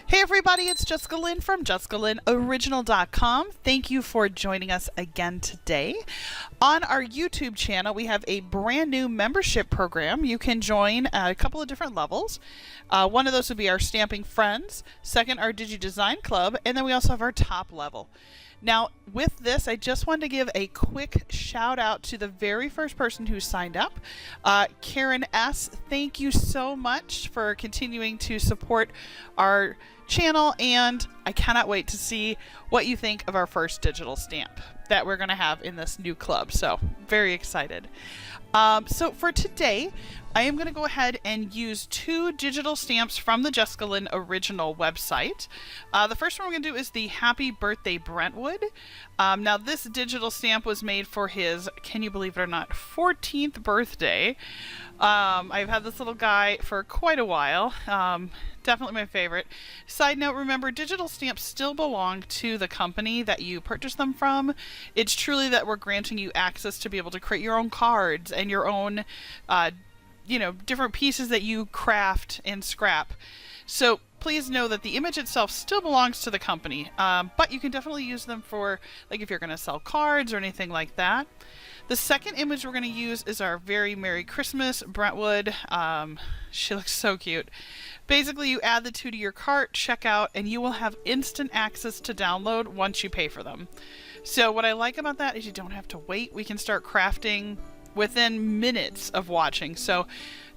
Hey everybody, it's Jessica Lynn from JessicaLynnOriginal.com. Thank you for joining us again today. On our YouTube channel, we have a brand new membership program. You can join at a couple of different levels. One of those would be our Stamping Friends, second our Digi Design Club, and then we also have our top level. Now, with this, I just wanted to give a quick shout out to the very first person who signed up. Karen S., thank you so much for continuing to support our channel, and I cannot wait to see what you think of our first digital stamp that we're going to have in this new club. So, very excited. So for today, I am going to go ahead and use two digital stamps from the Jessica Lynn Original website. The first one we're going to do is the Happy Birthday Brentwood. Now this digital stamp was made for his, can you believe it or not, 14th birthday. I've had this little guy for quite a while. Definitely my favorite. Side note, remember, digital stamps still belong to the company that you purchase them from. It's truly that we're granting you access to be able to create your own cards and your own, different pieces that you craft and scrap. So please know that the image itself still belongs to the company, but you can definitely use them for, like, if you're going to sell cards or anything like that. The second image we're going to use is our very Merry Christmas Brentwood. She looks so cute. Basically, you add the two to your cart, check out, and you will have instant access to download once you pay for them. So what I like about that is you don't have to wait. We can start crafting within minutes of watching. So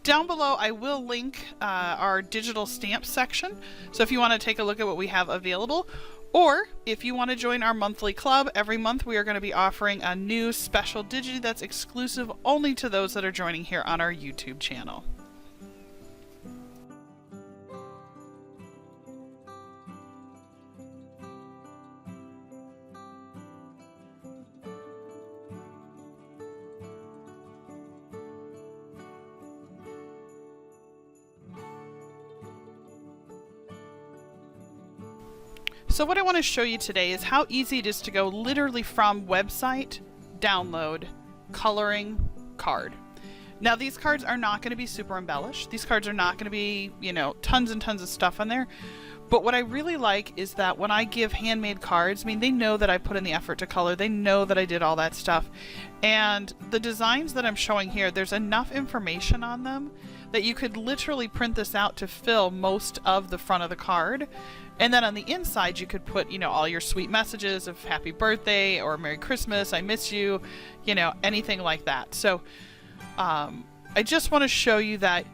down below, I will link our digital stamp section. So if you want to take a look at what we have available, or if you want to join our monthly club, every month we are going to be offering a new special digi that's exclusive only to those that are joining here on our YouTube channel. So what I want to show you today is how easy it is to go literally from website, download, coloring, card. Now these cards are not going to be super embellished. These cards are not going to be, tons and tons of stuff on there. But what I really like is that when I give handmade cards, they know that I put in the effort to color. They know that I did all that stuff. And the designs that I'm showing here, there's enough information on them that you could literally print this out to fill most of the front of the card. And then on the inside, you could put, all your sweet messages of happy birthday or Merry Christmas, I miss you, anything like that. So I just want to show you that,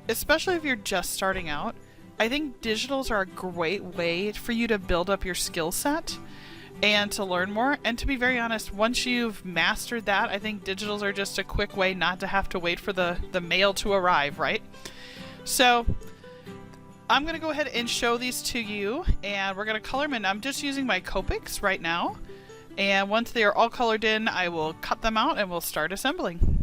especially if you're just starting out, I think digitals are a great way for you to build up your skill set and to learn more. And to be very honest, once you've mastered that, I think digitals are just a quick way not to have to wait for the mail to arrive, right? So I'm going to go ahead and show these to you, and we're going to color them in. I'm just using my Copics right now, and once they are all colored in, I will cut them out and we'll start assembling.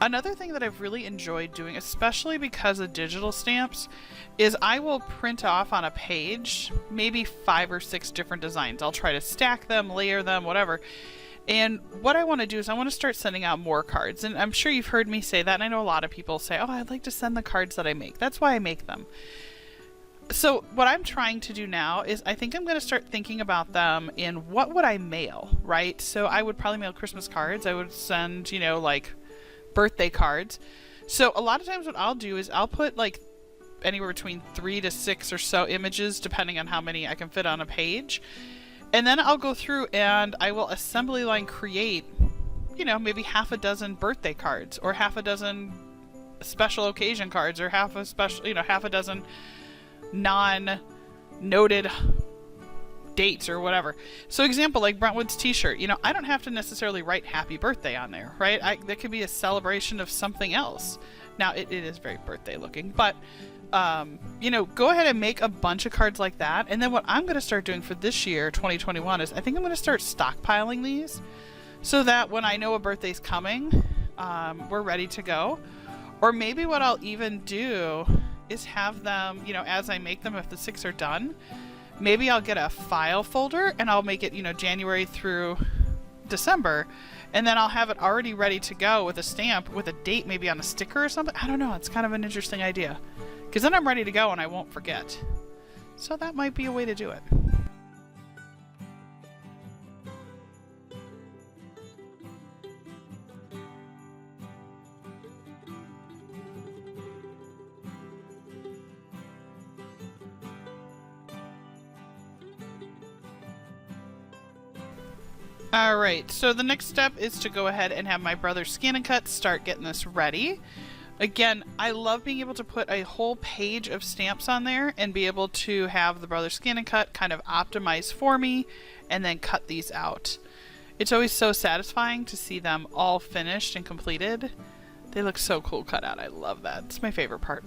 Another thing that I've really enjoyed doing, especially because of digital stamps, is I will print off on a page maybe 5 or 6 different designs. I'll try to stack them, layer them, whatever. And what I want to do is I want to start sending out more cards. And I'm sure you've heard me say that, and I know a lot of people say, oh, I'd like to send the cards that I make. That's why I make them. So what I'm trying to do now is I think I'm going to start thinking about them in what would I mail, right? So I would probably mail Christmas cards. I would send, you know, like birthday cards. So a lot of times what I'll do is I'll put like anywhere between 3 to 6 or so images, depending on how many I can fit on a page. And then I'll go through and I will assembly line create, you know, maybe half a dozen birthday cards or half a dozen special occasion cards or half a dozen non-noted dates or whatever. So example, like Brentwood's t-shirt, you know, I don't have to necessarily write happy birthday on there, right? That could be a celebration of something else. Now it is very birthday looking, but you know, go ahead and make a bunch of cards like that. And then what I'm going to start doing for this year, 2021, is I think I'm going to start stockpiling these so that when I know a birthday's coming, we're ready to go. Or maybe what I'll even do is have them, you know, as I make them, if the 6 are done, maybe I'll get a file folder and I'll make it, you know, January through December, and then I'll have it already ready to go with a stamp with a date maybe on a sticker or something. I don't know. It's kind of an interesting idea because then I'm ready to go and I won't forget. So that might be a way to do it. Alright, so the next step is to go ahead and have my brother scan and cut start getting this ready. Again, I love being able to put a whole page of stamps on there and be able to have the brother scan and cut kind of optimize for me and then cut these out. It's always so satisfying to see them all finished and completed. They look so cool cut out. I love that. It's my favorite part.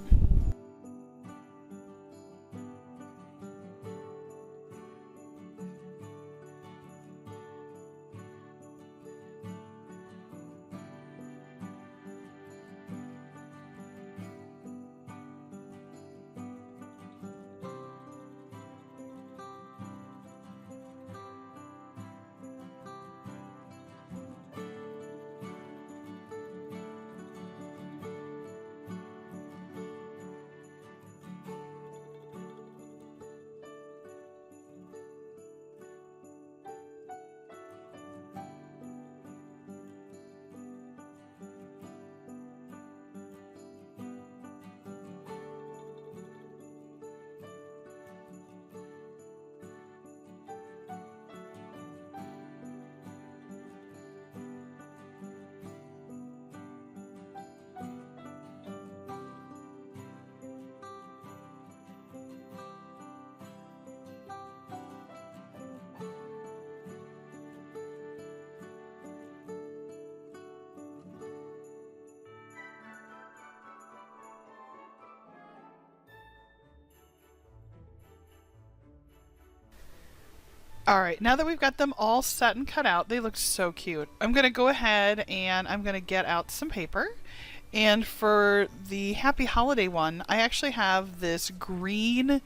Alright, now that we've got them all set and cut out, they look so cute. I'm going to go ahead and I'm going to get out some paper. And for the Happy Holiday one, I actually have this green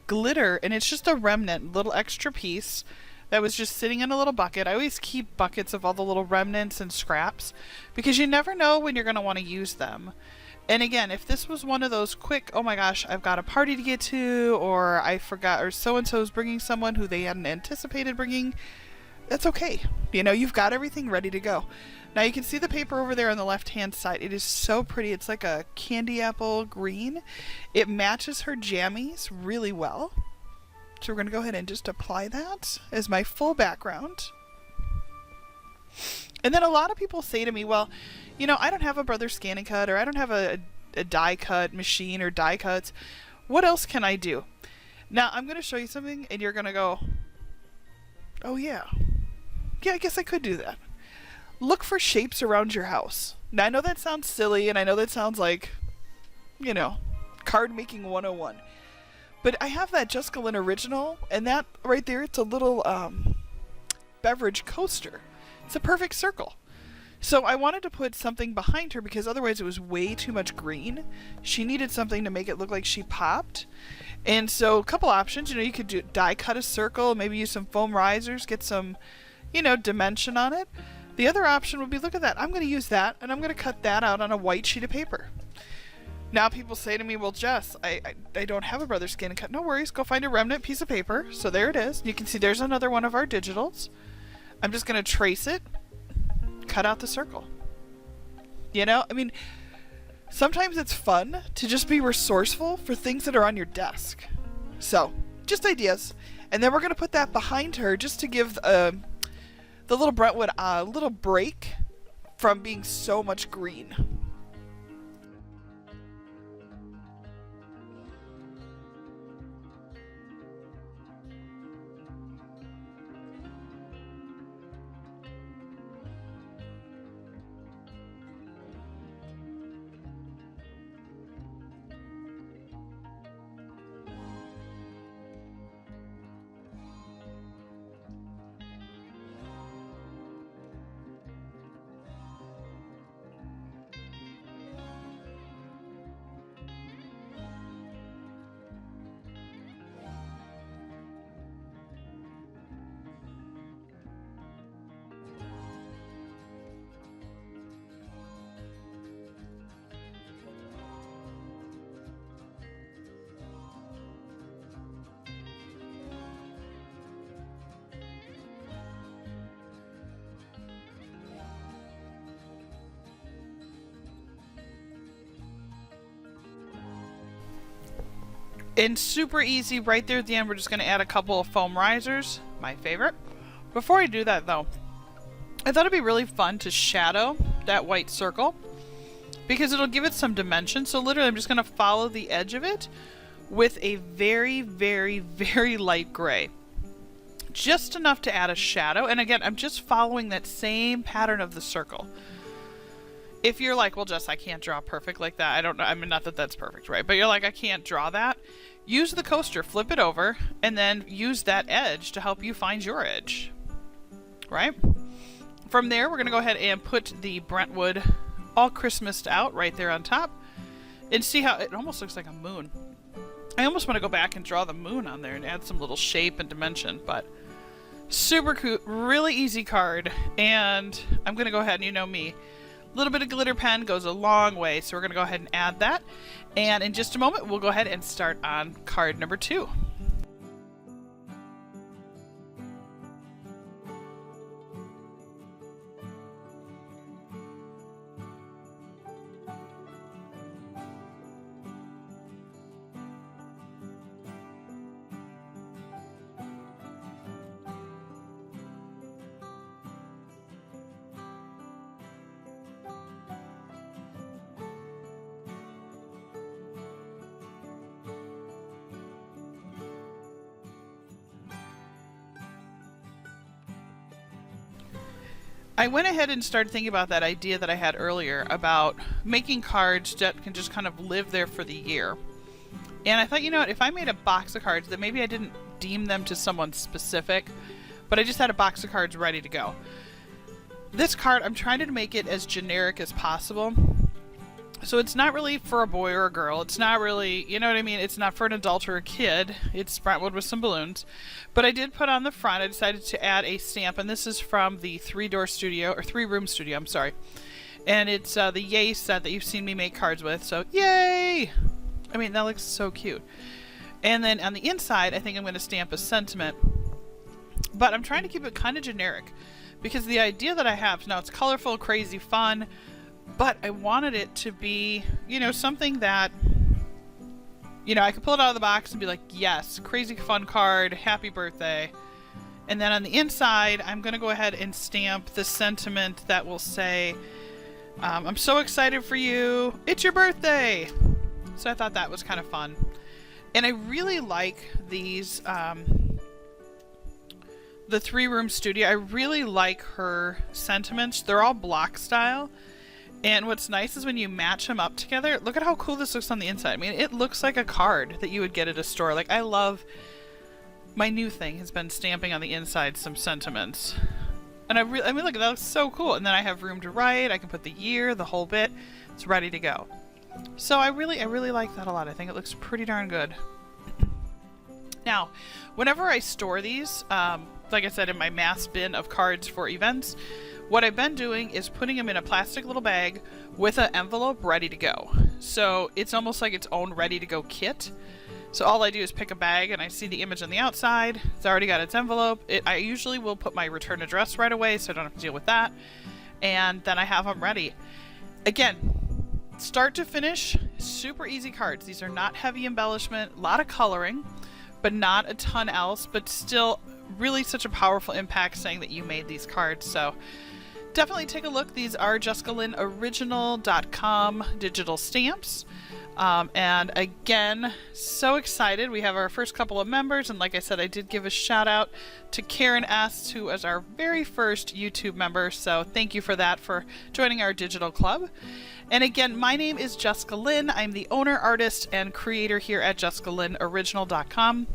glitter, and it's just a remnant, little extra piece that was just sitting in a little bucket. I always keep buckets of all the little remnants and scraps because you never know when you're going to want to use them. And again, if this was one of those quick, oh my gosh, I've got a party to get to, or I forgot, or so-and-so's bringing someone who they hadn't anticipated bringing, that's okay. You know, you've got everything ready to go. Now you can see the paper over there on the left-hand side. It is so pretty. It's like a candy apple green. It matches her jammies really well. So we're going to go ahead and just apply that as my full background. And then a lot of people say to me, well, you know, I don't have a brother scan and cut, or I don't have a die cut machine or die cuts. What else can I do? Now I'm going to show you something and you're going to go, oh yeah. Yeah, I guess I could do that. Look for shapes around your house. Now I know that sounds silly and I know that sounds like, you know, card making 101. But I have that Jessica Lynn original, and that right there, it's a little beverage coaster. It's a perfect circle. So I wanted to put something behind her because otherwise it was way too much green. She needed something to make it look like she popped. And so a couple options, you know, you could die cut a circle, maybe use some foam risers, get some, you know, dimension on it. The other option would be, look at that, I'm going to use that and I'm going to cut that out on a white sheet of paper. Now people say to me, well, Jess, I don't have a brother scan and cut. No worries, go find a remnant piece of paper. So there it is. You can see there's another one of our digitals. I'm just going to trace it, cut out the circle. You know, I mean, sometimes it's fun to just be resourceful for things that are on your desk. So, just ideas. And then we're going to put that behind her just to give the little Brentwood a little break from being so much green. And super easy, right there at the end, we're just going to add a couple of foam risers, my favorite. Before I do that though, I thought it'd be really fun to shadow that white circle because it'll give it some dimension. So literally I'm just going to follow the edge of it with a very, very, very light gray. Just enough to add a shadow. And again, I'm just following that same pattern of the circle. If you're like, well, Jess, I can't draw perfect like that. I don't know. I mean, not that that's perfect, right? But you're like, I can't draw that. Use the coaster, flip it over, and then use that edge to help you find your edge, right? From there, we're going to go ahead and put the Brentwood all Christmased out right there on top. And see how it almost looks like a moon. I almost want to go back and draw the moon on there and add some little shape and dimension, but super cool, really easy card. And I'm going to go ahead and, you know me, a little bit of glitter pen goes a long way, so we're going to go ahead and add that. And in just a moment, we'll go ahead and start on card number 2. I went ahead and started thinking about that idea that I had earlier about making cards that can just kind of live there for the year. And I thought, you know what, if I made a box of cards that maybe I didn't deem them to someone specific, but I just had a box of cards ready to go. This card, I'm trying to make it as generic as possible. So it's not really for a boy or a girl. It's not really, you know what I mean? It's not for an adult or a kid. It's Brentwood with some balloons. But I did put on the front, I decided to add a stamp, and this is from the 3-room studio, I'm sorry. And it's the Yay set that you've seen me make cards with, so yay! I mean, that looks so cute. And then on the inside, I think I'm going to stamp a sentiment. But I'm trying to keep it kind of generic, because the idea that I have, now it's colorful, crazy, fun, but I wanted it to be, you know, something that, you know, I could pull it out of the box and be like, yes, crazy fun card, happy birthday. And then on the inside, I'm going to go ahead and stamp the sentiment that will say, I'm so excited for you, it's your birthday. So I thought that was kind of fun. And I really like these, the 3-room studio. I really like her sentiments. They're all block style. And what's nice is when you match them up together, look at how cool this looks on the inside. I mean, it looks like a card that you would get at a store. Like, I love, my new thing has been stamping on the inside some sentiments. And I mean, look, that looks so cool. And then I have room to write. I can put the year, the whole bit. It's ready to go. So I really like that a lot. I think it looks pretty darn good. Now, whenever I store these, like I said, in my mass bin of cards for events, what I've been doing is putting them in a plastic little bag with an envelope ready to go. so it's almost like its own ready to go kit. So all I do is pick a bag and I see the image on the outside. It's already got its envelope. I usually will put my return address right away so I don't have to deal with that. And then I have them ready. Again, start to finish, super easy cards. These are not heavy embellishment, a lot of coloring, but not a ton else, but still really such a powerful impact saying that you made these cards. So definitely take a look. These are JessicaLynnOriginal.com digital stamps. And again, so excited. We have our first couple of members, and like I said, I did give a shout out to Karen S., who was our very first YouTube member, so thank you for that, for joining our digital club. And again, my name is Jessica Lynn. I'm the owner, artist, and creator here at JessicaLynnOriginal.com.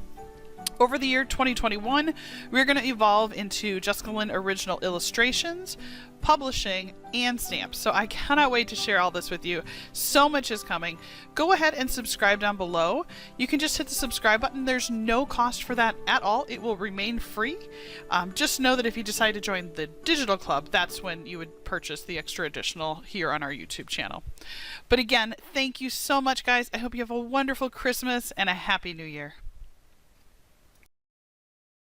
Over the year 2021, we're going to evolve into Jessica Lynn Original illustrations, publishing, and stamps. So I cannot wait to share all this with you. So much is coming. Go ahead and subscribe down below. You can just hit the subscribe button. There's no cost for that at all. It will remain free. Just know that if you decide to join the digital club, that's when you would purchase the extra additional here on our YouTube channel. But again, thank you so much, guys. I hope you have a wonderful Christmas and a Happy New Year.